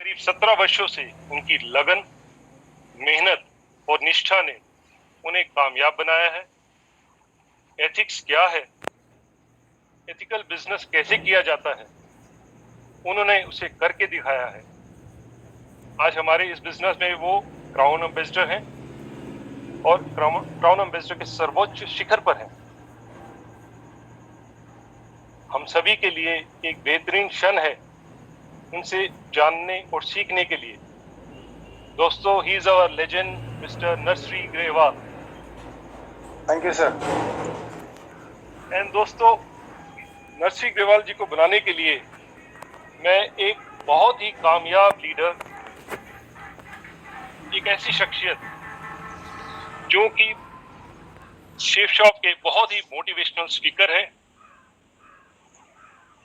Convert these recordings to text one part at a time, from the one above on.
करीब 17 वर्षों से उनकी लगन, मेहनत और निष्ठा ने उन्हें कामयाब बनाया है। एथिक्स क्या है, एथिकल बिजनेस कैसे किया जाता है, उन्होंने उसे करके दिखाया है। आज हमारे इस बिजनेस में वो क्राउन एम्बेसडर हैं और क्राउन एम्बेसडर के सर्वोच्च शिखर पर हैं। हम सभी के लिए एक बेहतरीन क्षण है उनसे जानने और सीखने के लिए। दोस्तों, he is our legend mister Narshri Grewal. Thank you sir. And दोस्तों, नरश्री ग्रेवाल जी को बनाने के लिए मैं एक बहुत ही कामयाब लीडर, एक ऐसी शख्सियत जो कि शेफ शॉप के बहुत ही मोटिवेशनल स्पीकर हैं,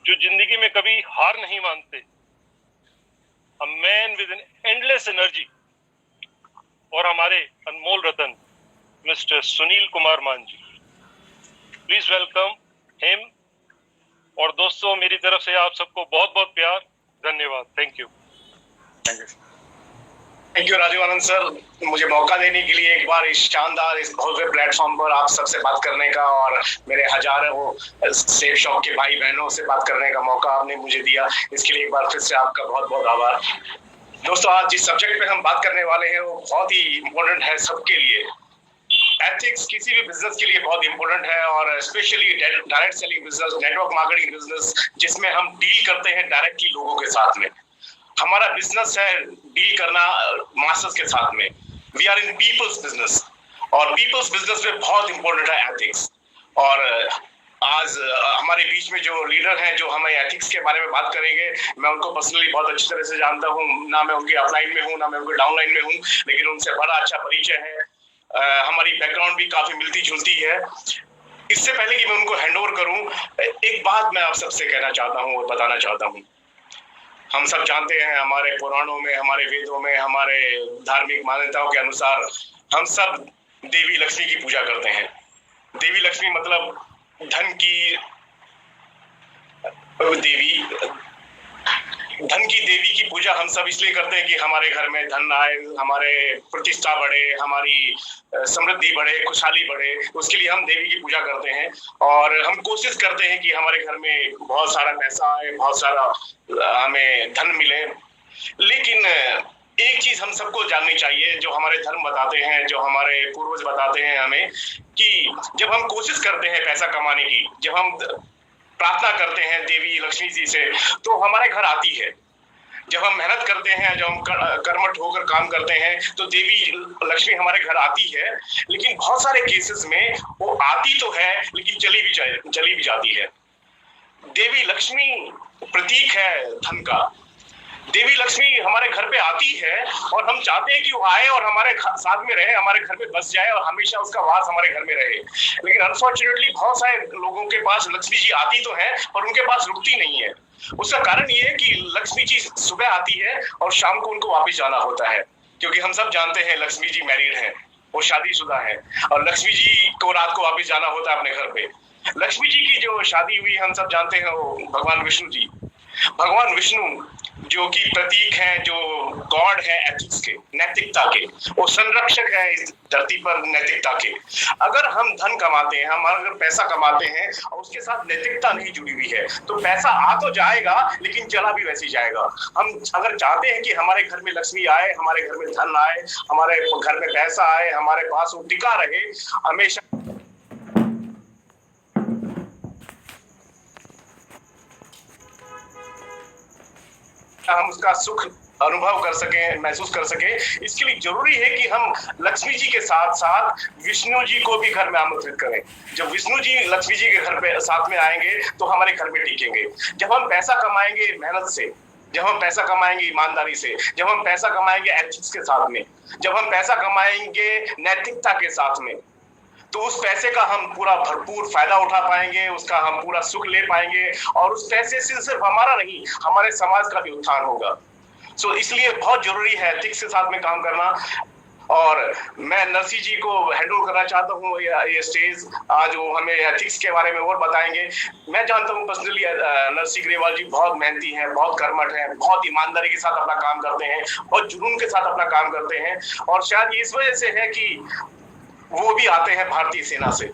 जो जिंदगी में कभी हार नहीं मानते, a man with an endless energy, और हमारे अनमोल रतन मिस्टर सुनील कुमार मान जी। Please welcome him. और दोस्तों, मेरी तरफ से आप सबको बहुत बहुत प्यार, धन्यवाद। Thank you. Thank you Rajiv Anand sir, मुझे मौका देने के लिए एक बार इस शानदार, इस भव्य प्लेटफॉर्म पर आप सबसे बात करने का और मेरे हजारों सेफ शॉप के भाई बहनों से बात करने का मौका आपने मुझे दिया, इसके लिए एक बार फिर से आपका बहुत बहुत आभार। दोस्तों, आज जिस सब्जेक्ट पे हम बात करने वाले हैं वो बहुत ही इम्पोर्टेंट है सबके लिए। एथिक्स किसी भी बिजनेस के लिए बहुत इंपॉर्टेंट है, और specially direct selling business, network marketing business, जिसमें हम डील करते हैं डायरेक्टली लोगों के साथ में। हमारा बिजनेस है डील करना मास्टर्स के साथ में। We are in people's business, और पीपल्स बिजनेस में बहुत इंपॉर्टेंट है एथिक्स। और आज हमारे बीच में जो लीडर हैं जो हमें एथिक्स के बारे में बात करेंगे, मैं उनको पर्सनली बहुत अच्छी तरह से जानता हूँ। ना मैं उनके अपलाइन में हूँ, ना मैं उनके डाउनलाइन में हूँ, लेकिन उनसे बड़ा अच्छा परिचय है। हमारी बैकग्राउंड भी काफी मिलती जुलती है। इससे पहले कि मैं उनको हैंडओवर करूं, एक बात मैं आप सबसे कहना चाहता हूं और बताना चाहता हूं। हम सब जानते हैं, हमारे पुराणों में, हमारे वेदों में, हमारे धार्मिक मान्यताओं के अनुसार हम सब देवी लक्ष्मी की पूजा करते हैं। देवी लक्ष्मी मतलब धन की देवी की पूजा हम सब इसलिए करते हैं कि हमारे घर में धन आए, हमारे प्रतिष्ठा बढ़े, हमारी समृद्धि बढ़े, खुशहाली बढ़े। उसके लिए हम देवी की पूजा करते हैं, और हम कोशिश करते हैं कि हमारे घर में बहुत सारा पैसा आए, बहुत सारा हमें धन मिले। लेकिन एक चीज हम सबको जाननी चाहिए, जो हमारे धर्म बताते हैं, जो हमारे पूर्वज बताते हैं हमें, कि जब हम कोशिश करते हैं पैसा कमाने की, जब हम प्रार्थना करते हैं देवी लक्ष्मी जी से, तो हमारे घर आती है। जब हम मेहनत करते हैं, जब हम कर्मठ होकर काम करते हैं, तो देवी लक्ष्मी हमारे घर आती है। लेकिन बहुत सारे केसेस में वो आती तो है, लेकिन चली भी जाती है। देवी लक्ष्मी प्रतीक है धन का। देवी लक्ष्मी हमारे घर पे आती है, और हम चाहते हैं कि वो आए और हमारे साथ में रहे, हमारे घर में बस जाए, और हमेशा उसका वास हमारे घर में रहे। लेकिन अनफॉर्चुनेटली बहुत सारे लोगों के पास लक्ष्मी जी आती तो है, पर उनके पास रुकती नहीं है। उसका कारण ये है कि लक्ष्मी जी सुबह आती है और शाम को उनको वापस जाना होता है, क्योंकि हम सब जानते हैं लक्ष्मी जी मैरिड है, वो शादीशुदा है, और लक्ष्मी जी को रात को वापस जाना होता है अपने घर पे। लक्ष्मी जी की जो शादी हुई हम सब जानते हैं, वो भगवान विष्णु जी। भगवान विष्णु जो कि प्रतीक हैं, जो गॉड है एथिक्स के, नैतिकता के, वो संरक्षक है इस धरती पर नैतिकता के। अगर हम धन कमाते हैं, हम अगर पैसा कमाते हैं और उसके साथ नैतिकता नहीं जुड़ी हुई है, तो पैसा आ तो जाएगा, लेकिन चला भी वैसे ही जाएगा। हम अगर चाहते हैं कि हमारे घर में लक्ष्मी आए, हमारे घर में धन आए, हमारे घर में पैसा आए, हमारे पास वो टिका रहे हमेशा, हम उसका सुख अनुभव कर सकें, महसूस कर सकें, इसके लिए जरूरी है कि हम लक्ष्मी जी के साथ साथ विष्णु जी को भी घर में आमंत्रित करें। जब विष्णु जी लक्ष्मी जी के घर पे साथ में आएंगे, तो हमारे घर में टिकेंगे। जब हम पैसा कमाएंगे मेहनत से, जब हम पैसा कमाएंगे ईमानदारी से, जब हम पैसा कमाएंगे एथिक्स के साथ में, जब हम पैसा कमाएंगे नैतिकता के साथ में, तो उस पैसे का हम पूरा भरपूर फायदा उठा पाएंगे, उसका हम पूरा सुख ले पाएंगे, और उस पैसे से सिर्फ हमारा नहीं, हमारे समाज का भी उत्थान होगा। इसलिए बहुत जरूरी है एथिक्स के साथ में काम करना। और मैं नरसी जी को हैंड ओवर करना चाहता हूँ ये स्टेज। आज वो हमें एथिक्स के बारे में और बताएंगे। मैं जानता हूँ पर्सनली नरसी ग्रेवाल जी बहुत मेहनती हैं, बहुत कर्मठ हैं, बहुत ईमानदारी के साथ अपना काम करते हैं, बहुत जुनून के साथ अपना काम करते हैं। और शायद इस वजह से है कि वो भी आते हैं भारतीय सेना से।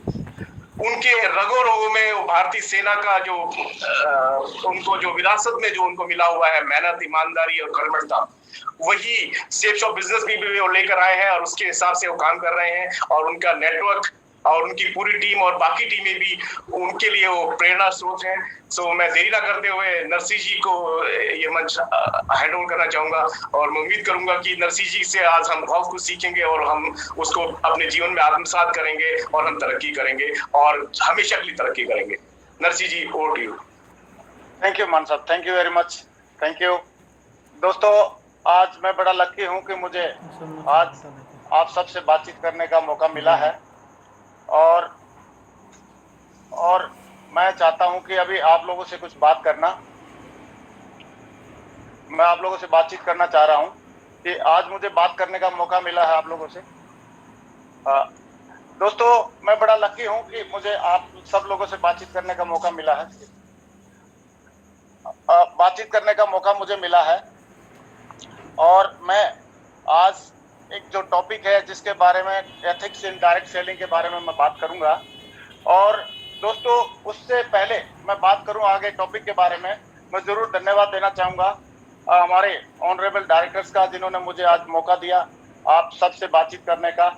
उनके रगों रगों में वो भारतीय सेना का जो उनको जो विरासत में जो उनको मिला हुआ है मेहनत, ईमानदारी और कर्मठता, वही स्टेप्स ऑफ बिजनेस भी वो लेकर आए हैं और उसके हिसाब से वो काम कर रहे हैं। और उनका नेटवर्क और उनकी पूरी टीम और बाकी टीमें भी उनके लिए वो प्रेरणा स्रोत हैं। सो मैं देरी ना करते हुए नरसी जी को ये मंच हैंड ओवर करना चाहूंगा और मैं उम्मीद करूंगा कि नरसी जी से आज हम बहुत कुछ सीखेंगे और हम उसको अपने जीवन में आत्मसात करेंगे और हम तरक्की करेंगे और हमेशा के लिए तरक्की करेंगे। Narsi ji, over to you. Thank you Maan साहब, thank you very much, thank you. दोस्तों, आज मैं बड़ा लकी हूं कि मुझे आज आप सबसे बातचीत करने का मौका मिला है और मैं चाहता हूं कि अभी आप लोगों से कुछ बात करना, मैं आप लोगों से बातचीत करना चाह रहा हूं कि आज मुझे बात करने का मौका मिला है आप लोगों से। दोस्तों, मैं बड़ा लकी हूं कि मुझे आप सब लोगों से बातचीत करने का मौका मिला है, बातचीत करने का मौका मुझे मिला है। और मैं आज एक जो टॉपिक है जिसके बारे में एथिक्स इन डायरेक्ट सेलिंग के बारे में मैं बात करूंगा। और दोस्तों, उससे पहले मैं बात करूं आगे टॉपिक के बारे में, मैं ज़रूर धन्यवाद देना चाहूँगा हमारे ऑनरेबल डायरेक्टर्स का, जिन्होंने मुझे आज मौका दिया आप सबसे बातचीत करने का।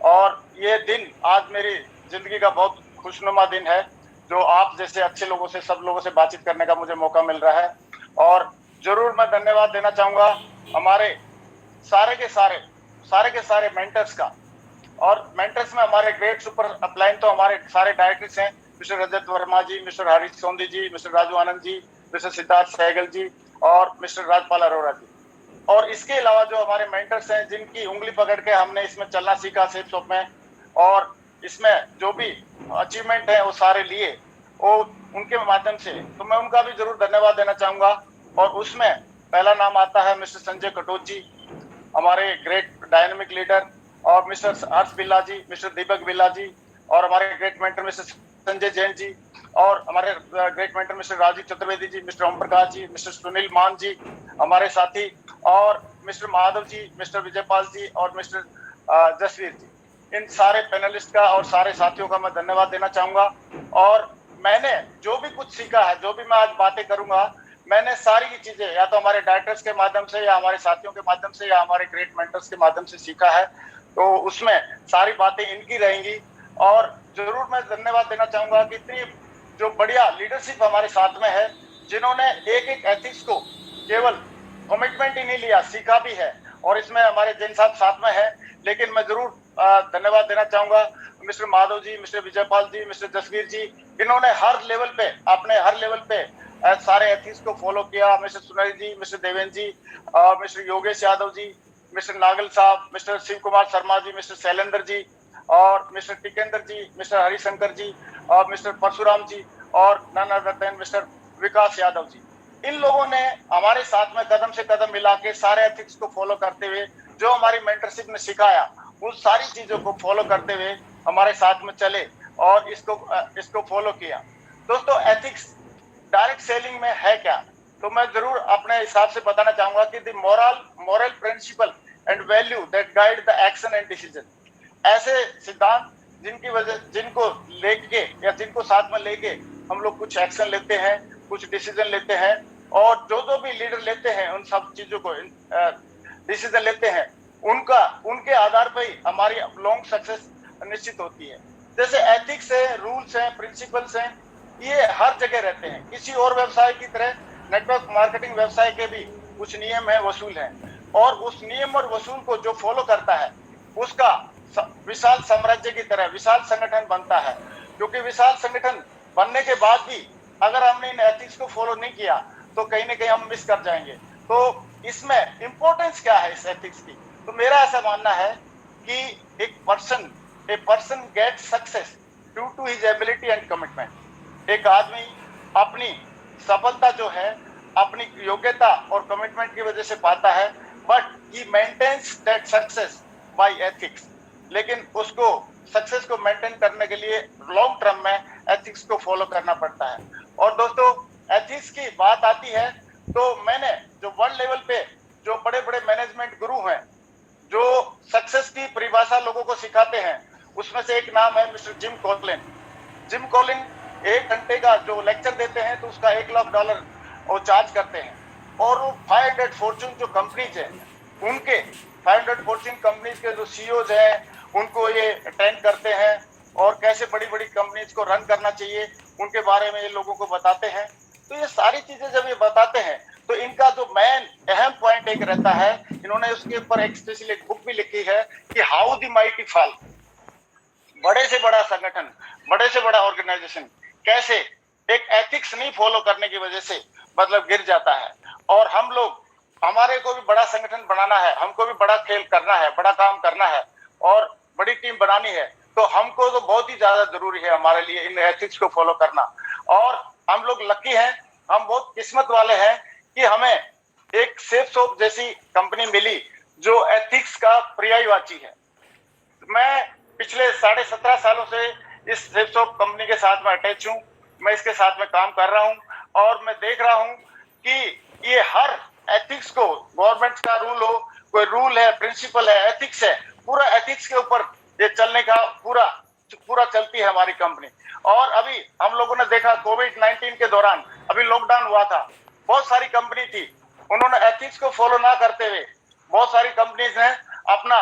और ये दिन आज मेरी ज़िंदगी का बहुत खुशनुमा दिन है, जो आप जैसे अच्छे लोगों से, सब लोगों से बातचीत करने का मुझे मौका मिल रहा है। और ज़रूर मैं धन्यवाद देना चाहूँगा हमारे सारे के सारे मेंटर्स का। और मेंटर्स में हमारे ग्रेट सुपर अपलाइन तो हमारे सारे डायरेक्टर्स हैं, मिस्टर रजत वर्मा जी, मिस्टर हरीश सोंदी जी, मिस्टर राजू आनंद जी, मिस्टर सिद्धार्थ सहगल जी और मिस्टर राजपाल अरोड़ा जी। और इसके अलावा जो हमारे मेंटर्स हैं, जिनकी उंगली पकड़ के हमने इसमें चलना सीखा सेल्स ऑफ में, और इसमें जो भी अचीवमेंट है वो सारे लिए वो उनके माध्यम से, तो मैं उनका भी जरूर धन्यवाद देना चाहूँगा। और उसमें पहला नाम आता है मिस्टर संजय कटोच जी, हमारे ग्रेट डायनेमिक लीडर, और मिस्टर हर्ष बिल्ला जी, मिस्टर दीपक बिल्ला जी, और हमारे great mentor mister Sanjay Jain ji, और हमारे great mentor mister Rajeev Chaturvedi ji, mister Om Prakash ji, mister Sunil Maan ji हमारे साथी, और मिस्टर माधव जी, मिस्टर विजयपाल जी और मिस्टर जसवीर जी। इन सारे पैनलिस्ट का और सारे साथियों का मैं धन्यवाद देना चाहूँगा। और मैंने जो भी कुछ सीखा है, जो भी मैं आज बातें करूँगा, मैंने सारी चीज़ें या तो हमारे डायरेक्टर्स के माध्यम से, या हमारे साथियों के माध्यम से, या हमारे ग्रेट मेंटर्स के माध्यम से सीखा है। तो उसमें सारी बातें इनकी रहेंगी। और जरूर मैं धन्यवाद देना चाहूँगा कि इतनी जो बढ़िया लीडरशिप हमारे साथ में है, जिन्होंने एक एक एथिक्स को केवल कमिटमेंट ही नहीं लिया, सीखा भी है। और इसमें हमारे जैन साहब साथ में है, लेकिन मैं जरूर धन्यवाद देना चाहूँगा मिस्टर माधव जी, मिस्टर विजयपाल जी, मिस्टर जसवीर जी, इन्होंने हर लेवल पे, अपने हर लेवल पे सारे एथिक्स को फॉलो किया। मिस्टर सुनील जी, मिस्टर देवेंद्र जी, मिस्टर योगेश यादव जी, मिस्टर नागल साहब, मिस्टर शिव कुमार शर्मा जी, मिस्टर शैलेंद्र जी, और मिस्टर टिकेंद्र जी, मिस्टर हरिशंकर जी, और मिस्टर परशुराम जी, और नन अदर देन मिस्टर विकास यादव जी। इन लोगों ने हमारे साथ में कदम से कदम मिला के सारे एथिक्स को फॉलो करते हुए, जो हमारी मेंटरशिप में सिखाया, उन सारी चीजों को फॉलो करते हुए हमारे साथ में चले और इसको फॉलो किया। दोस्तों, एथिक्स डायरेक्ट सेलिंग में है क्या, तो मैं जरूर अपने हिसाब से बताना चाहूंगा कि the moral principle and value that guide the action and decision. ऐसे सिद्धांत जिनको लेके या जिनको साथ में लेके हम लोग कुछ एक्शन लेते हैं, कुछ डिसीजन लेते हैं, और जो भी लीडर लेते हैं उन सब चीजों को डिसीजन लेते हैं, उनके आधार पर ही हमारी लॉन्ग सक्सेस निश्चित होती है। जैसे एथिक्स है, रूल्स हैं, प्रिंसिपल्स हैं, ये हर जगह रहते हैं। किसी और व्यवसाय की तरह नेटवर्क मार्केटिंग व्यवसाय के भी कुछ नियम है, वसूल है, और उस नियम और वसूल को जो फॉलो करता है उसका विशाल साम्राज्य की तरह विशाल संगठन बनता है। क्योंकि विशाल संगठन बनने के बाद भी अगर हमने इन एथिक्स को फॉलो नहीं किया तो कहीं ना कहीं हम मिस कर जाएंगे। तो इसमें इंपॉर्टेंस क्या है इस एथिक्स की, तो मेरा ऐसा मानना है कि a person get success due to his ability and commitment. एक आदमी अपनी सफलता जो है अपनी योग्यता और कमिटमेंट की वजह से पाता है, but he maintains that success by ethics, लेकिन उसको सक्सेस को मेंटेन करने के लिए लॉन्ग टर्म में एथिक्स को फॉलो करना पड़ता है। और दोस्तों, एथिक्स की बात आती है तो मैंने जो वर्ल्ड लेवल पे जो बड़े बड़े मैनेजमेंट गुरु हैं जो सक्सेस की परिभाषा लोगों को सिखाते हैं, उसमें से एक नाम है mister gym Colin. Gym Colin 1 घंटे का जो लेक्चर देते हैं तो उसका $1 लाख वो चार्ज करते हैं। और वो 500 फॉर्च्यून जो कंपनीज है, उनके 500 फॉर्च्यून कंपनीज के जो सीईओज हैं उनको ये ट्रेन करते हैं और कैसे बड़ी बड़ी कंपनीज को रन करना चाहिए उनके बारे में ये लोगों को बताते हैं। तो ये सारी चीजें जब ये बताते हैं तो इनका जो मेन अहम पॉइंट एक रहता है, इन्होंने उसके ऊपर एक स्पेशल एक बुक भी लिखी है कि हाउ द माइटी फॉल, बड़े से बड़ा संगठन, बड़े से बड़ा ऑर्गेनाइजेशन कैसे एक एथिक्स नहीं फॉलो करने की वजह से मतलब गिर जाता है। और हम लोग, हमारे को भी बड़ा संगठन बनाना है, हमको भी बड़ा खेल करना है, बड़ा काम करना है और बड़ी टीम बनानी है, तो हमको तो बहुत ही ज्यादा जरूरी है हमारे लिए इन एथिक्स को फॉलो करना। और हम लोग लकी हैं, हम बहुत किस्मत वाले हैं कि हमें एक सेफ शॉप जैसी कंपनी मिली जो एथिक्स का पर्यायवाची है। मैं पिछले 17.5 सालों से इस सेफ शॉप कंपनी के साथ में अटैच हूँ, मैं इसके साथ में काम कर रहा हूँ और मैं देख रहा हूँ कि ये हर एथिक्स को, गवर्नमेंट का रूल हो, कोई रूल है, प्रिंसिपल है, एथिक्स है, पूरा एथिक्स के ऊपर ये चलने का पूरा चलती है हमारी कंपनी। और अभी हम लोगों ने देखा कोविड-19 के दौरान, अभी लॉकडाउन हुआ था, बहुत सारी कंपनी थी, उन्होंने एथिक्स को फॉलो ना करते हुए बहुत सारी कंपनीज ने अपना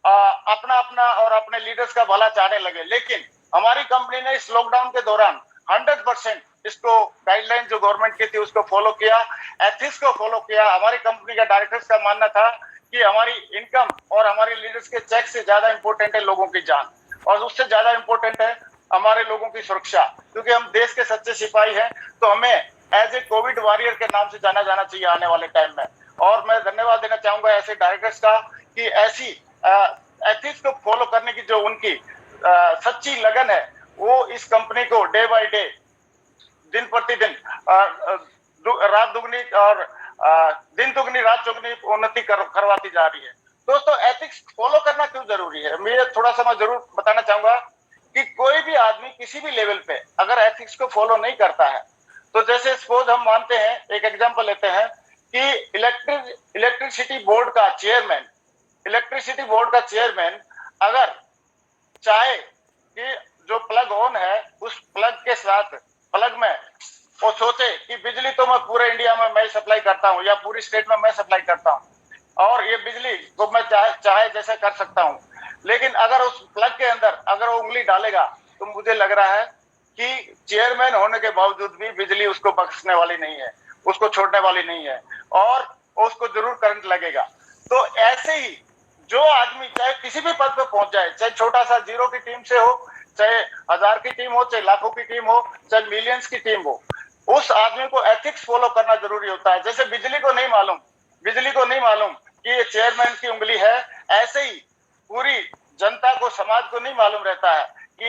और अपने लीडर्स का भला चाहने लगे। लेकिन हमारी कंपनी ने इस लॉकडाउन के दौरान 100% इसको गाइडलाइन जो गवर्नमेंट की थी उसको फॉलो किया, एथिक्स को फॉलो किया। हमारी कंपनी के डायरेक्टर्स का मानना था कि हमारी इनकम और हमारे लीडर्स के चेक से ज्यादा इंपॉर्टेंट है लोगों की जान, और उससे ज्यादा इंपॉर्टेंट है हमारे लोगों की सुरक्षा, क्योंकि हम देश के सच्चे सिपाही हैं। तो हमें एज ए कोविड वॉरियर के नाम से जाना जाना चाहिए आने वाले टाइम में। और मैं धन्यवाद देना चाहूंगा ऐसे डायरेक्टर्स का कि ऐसी एथिक्स को फॉलो करने की जो उनकी सच्ची लगन है, वो इस कंपनी को डे बाय डे, दिन प्रतिदिन रात दुगनी और दिन दुगनी रात चौगनी उन्नति करवाती जा रही है। दोस्तों, एथिक्स फॉलो करना क्यों जरूरी है, मैं थोड़ा सा मैं जरूर बताना चाहूंगा कि कोई भी आदमी किसी भी लेवल पे अगर एथिक्स को फॉलो नहीं करता है, तो जैसे सपोज हम मानते हैं, एक एग्जांपल लेते हैं कि इलेक्ट्रिसिटी बोर्ड का चेयरमैन अगर चाहे कि जो प्लग ऑन है उस प्लग के साथ प्लग में वो सोचे कि बिजली तो मैं पूरे इंडिया में मैं सप्लाई करता हूँ या पूरी स्टेट में मैं सप्लाई करता हूँ और ये बिजली को मैं चाहे जैसे कर सकता हूँ, लेकिन अगर उस प्लग के अंदर अगर वो उंगली डालेगा तो मुझे लग रहा है कि चेयरमैन होने के बावजूद भी बिजली उसको बख्शने वाली नहीं है, उसको छोड़ने वाली नहीं है और उसको जरूर करंट लगेगा। तो ऐसे ही जो आदमी चाहे किसी भी पद पे पहुंच जाए, चाहे छोटा सा 0 की टीम से हो, चाहे 1000 की टीम हो, चाहे लाखों की टीम हो, चाहे मिलियंस की टीम हो, उस आदमी को एथिक्स फॉलो करना जरूरी होता है। जैसे बिजली को नहीं मालूम कि ये चेयरमैन की उंगली है, ऐसे ही पूरी जनता को, समाज को नहीं मालूम रहता है कि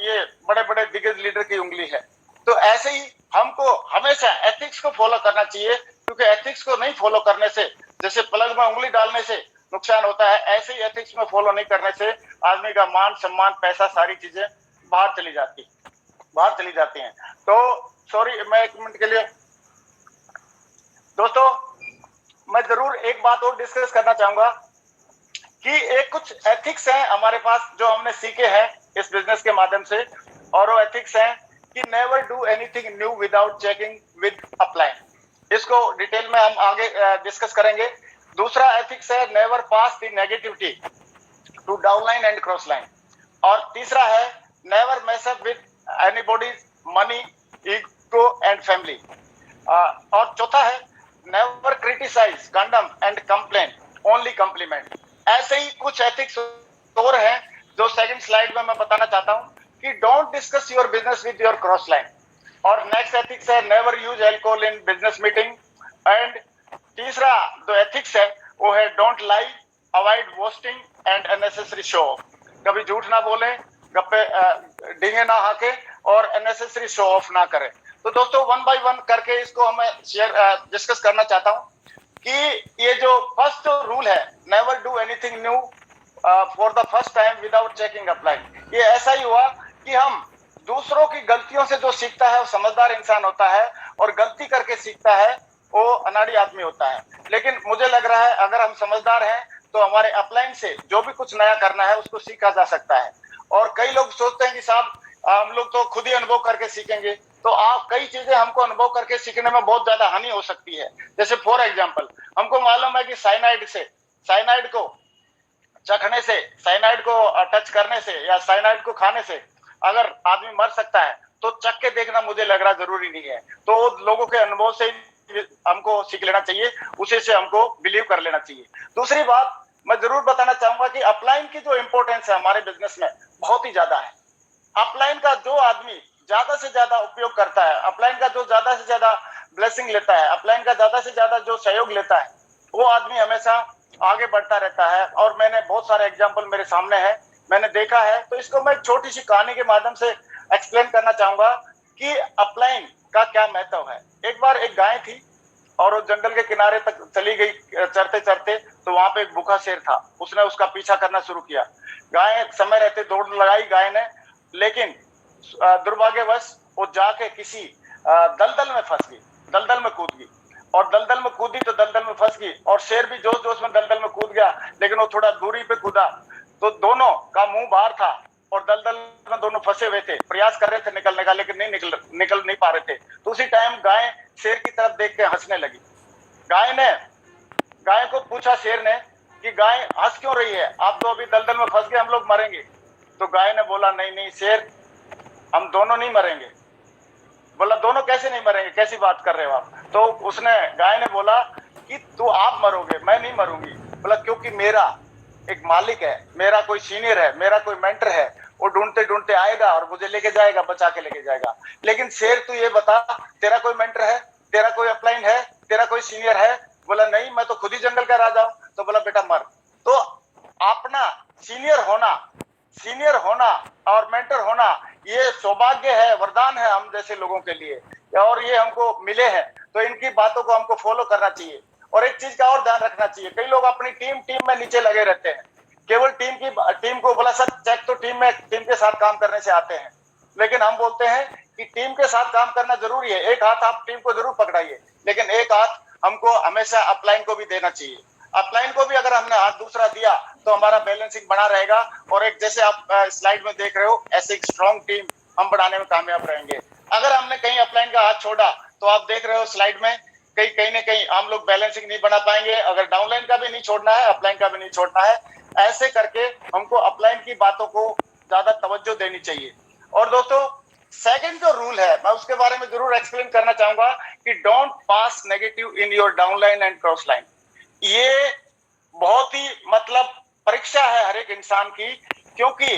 ये बड़े बड़े दिग्गज लीडर की उंगली है। तो ऐसे ही हमको हमेशा एथिक्स को फॉलो करना चाहिए, क्योंकि एथिक्स को नहीं फॉलो करने से, जैसे प्लग में उंगली डालने से नुकसान होता है, ऐसे ही एथिक्स में फॉलो नहीं करने से आदमी का मान सम्मान, पैसा, सारी चीजें बाहर चली जाती हैं। तो सॉरी, मैं 1 मिनट के लिए दोस्तों मैं जरूर एक बात और डिस्कस करना चाहूंगा कि एक कुछ एथिक्स हैं हमारे पास जो हमने सीखे हैं इस बिजनेस के माध्यम से, और वो एथिक्स हैं कि never do anything new without checking with upline. इसको डिटेल में हम आगे डिस्कस करेंगे। दूसरा एथिक्स है never pass the negativity to downline and cross line. और तीसरा है never mess up with anybody's money, ego and family. और चौथा है never criticise, condemn and complain, only compliment. ऐसे ही कुछ एथिक्स और हैं जो सेकंड स्लाइड में मैं बताना चाहता हूं कि don't discuss your business with your cross line. और नेक्स्ट एथिक्स है never use alcohol in business meeting. And तीसरा जो एथिक्स है वो है don't lie, avoid boasting and unnecessary show off. कभी झूठ ना बोले, गप्पे डींगे ना हाके और अननेसेसरी शो ऑफ ना करें। तो दोस्तों 1 by 1 करके इसको हमें डिस्कस करना चाहता हूं कि ये जो फर्स्ट रूल है never do anything new for the first time without checking upline. ये ऐसा ही हुआ कि हम दूसरों की गलतियों से जो सीखता है वो समझदार इंसान होता है, और गलती करके सीखता है वो अनाड़ी आदमी होता है। लेकिन मुझे लग रहा है अगर हम समझदार हैं तो हमारे अपलाइन से जो भी कुछ नया करना है उसको सीखा जा सकता है। और कई लोग सोचते हैं कि साहब हम लोग तो खुद ही अनुभव करके सीखेंगे, तो आप कई चीजें हमको अनुभव करके सीखने में बहुत ज्यादा हानि हो सकती है। जैसे फॉर एग्जाम्पल हमको मालूम है कि साइनाइड को चखने से, साइनाइड को टच करने से या साइनाइड को खाने से अगर आदमी मर सकता है, तो चख के देखना मुझे लग रहा जरूरी नहीं है। तो लोगों के अनुभव से हमको सीख लेना चाहिए, उसी से हमको बिलीव कर लेना चाहिए। दूसरी बात मैं जरूर बताना चाहूंगा कि अपलाइन की जो इंपॉर्टेंस है हमारे बिजनेस में बहुत ही ज्यादा है। अपलाइन का जो आदमी ज्यादा से ज्यादा उपयोग करता है, अपलाइन का जो ज्यादा से ज्यादा ब्लेसिंग लेता है, अपलाइन का ज्यादा से ज्यादा जो सहयोग लेता है, वो आदमी हमेशा आगे बढ़ता रहता है। और मैंने बहुत सारे एग्जाम्पल मेरे सामने है, मैंने देखा है। तो इसको मैं एक छोटी सी कहानी के माध्यम से एक्सप्लेन करना चाहूंगा कि अपलाइन का क्या महत्व है। एक बार एक गाय थी और वो जंगल के किनारे तक चली गई चरते चरते, तो वहां पे एक भूखा शेर था। उसने उसका पीछा करना शुरू किया। गाय समय रहते दौड़ लगाई गाय ने, लेकिन दुर्भाग्यवश वो जाके किसी दलदल में फंस गई, दलदल में कूद गई। और दलदल में कूदी तो दलदल में फंस गई, और शेर भी जोश जोश में दलदल में कूद गया, लेकिन वो थोड़ा दूरी पे कूदा तो दोनों का मुंह बाहर था और दलदल में दोनों फंसे हुए थे, प्रयास कर रहे थे निकलने का, लेकिन निकल नहीं पा रहे थे। तो उसी टाइम गाय शेर की तरफ देख के हंसने लगी। गाय को पूछा शेर ने कि गाय हंस क्यों रही है, आप तो अभी दलदल में फंस गए, हम लोग मरेंगे। तो गाय ने बोला नहीं नहीं शेर, हम दोनों नहीं मरेंगे। बोला दोनों कैसे नहीं मरेंगे, कैसी बात कर रहे हो आप। तो गाय ने बोला कि तू आप मरोगे, मैं नहीं मरूंगी। बोला क्योंकि मेरा एक मालिक है, मेरा कोई सीनियर है, मेरा कोई मेंटर है, वो ढूंढते ढूंढते आएगा और मुझे लेके जाएगा, बचा के लेके जाएगा। लेकिन शेर तू ये बता, तेरा कोई मेंटर है, तेरा कोई अपलाइन है, तेरा कोई सीनियर है। बोला नहीं, मैं तो खुद ही जंगल का राजा हूं। तो बोला बेटा मर। तो अपना सीनियर होना और मेंटर होना ये सौभाग्य है, वरदान है हम जैसे लोगों के लिए, और ये हमको मिले हैं। तो इनकी बातों को हमको फॉलो करना चाहिए। और एक चीज का और ध्यान रखना चाहिए, कई लोग अपनी टीम में नीचे लगे रहते हैं, केवल टीम को बोला सर चेक, तो टीम के साथ काम करने से आते हैं। लेकिन हम बोलते हैं कि टीम के साथ काम करना जरूरी है, एक हाथ आप टीम को जरूर पकड़ाइए, लेकिन एक हाथ हमको हमेशा अपलाइन को भी देना चाहिए। अपलाइन को भी अगर हमने हाथ दूसरा दिया तो हमारा बैलेंसिंग बना रहेगा, और एक जैसे आप स्लाइड में देख रहे हो, ऐसे एक स्ट्रॉन्ग टीम हम बनाने में कामयाब रहेंगे। अगर हमने कहीं अपलाइन का हाथ छोड़ा तो आप देख रहे हो स्लाइड में कहीं ना कहीं हम लोग बैलेंसिंग नहीं बना पाएंगे। अगर डाउनलाइन का भी नहीं छोड़ना है, अपलाइन का भी नहीं छोड़ना है, ऐसे करके हमको अपलाइन की बातों को ज्यादा तवज्जो देनी चाहिए। और दोस्तों सेकंड जो रूल है मैं उसके बारे में जरूर एक्सप्लेन करना चाहूंगा कि don't pass negative in your downline and cross line. ये बहुत ही मतलब परीक्षा है हर एक इंसान की, क्योंकि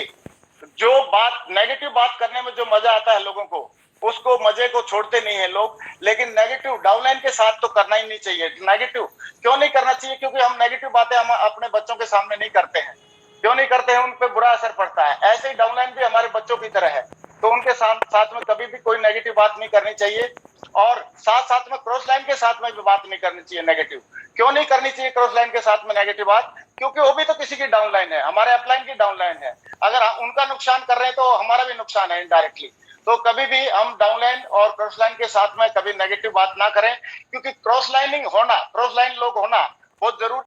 जो बात नेगेटिव बात करने में जो मजा आता है लोगों को, उसको मजे को छोड़ते नहीं है लोग। लेकिन नेगेटिव डाउनलाइन के साथ तो करना ही नहीं चाहिए। नेगेटिव क्यों नहीं करना चाहिए? क्योंकि हम नेगेटिव बातें हम अपने बच्चों के सामने नहीं करते हैं। क्यों नहीं करते हैं? उन पे बुरा असर पड़ता है। ऐसे ही डाउनलाइन भी हमारे बच्चों की तरह है, तो उनके साथ में कभी भी कोई नेगेटिव बात नहीं करनी चाहिए। और साथ में क्रॉस लाइन के साथ में भी बात नहीं करनी चाहिए नेगेटिव। क्यों नहीं करनी चाहिए क्रॉस लाइन के साथ में नेगेटिव बात? क्योंकि वो भी तो किसी की डाउनलाइन है, हमारे अपलाइन की डाउनलाइन है। अगर उनका नुकसान कर रहे हैं तो हमारा भी नुकसान है इनडायरेक्टली। तो कभी भी हम डाउनलाइन और क्रॉस लाइन के साथ में कभी नेगेटिव बात ना करें, क्योंकि क्रॉस लाइन लोग होना बहुत जरूरी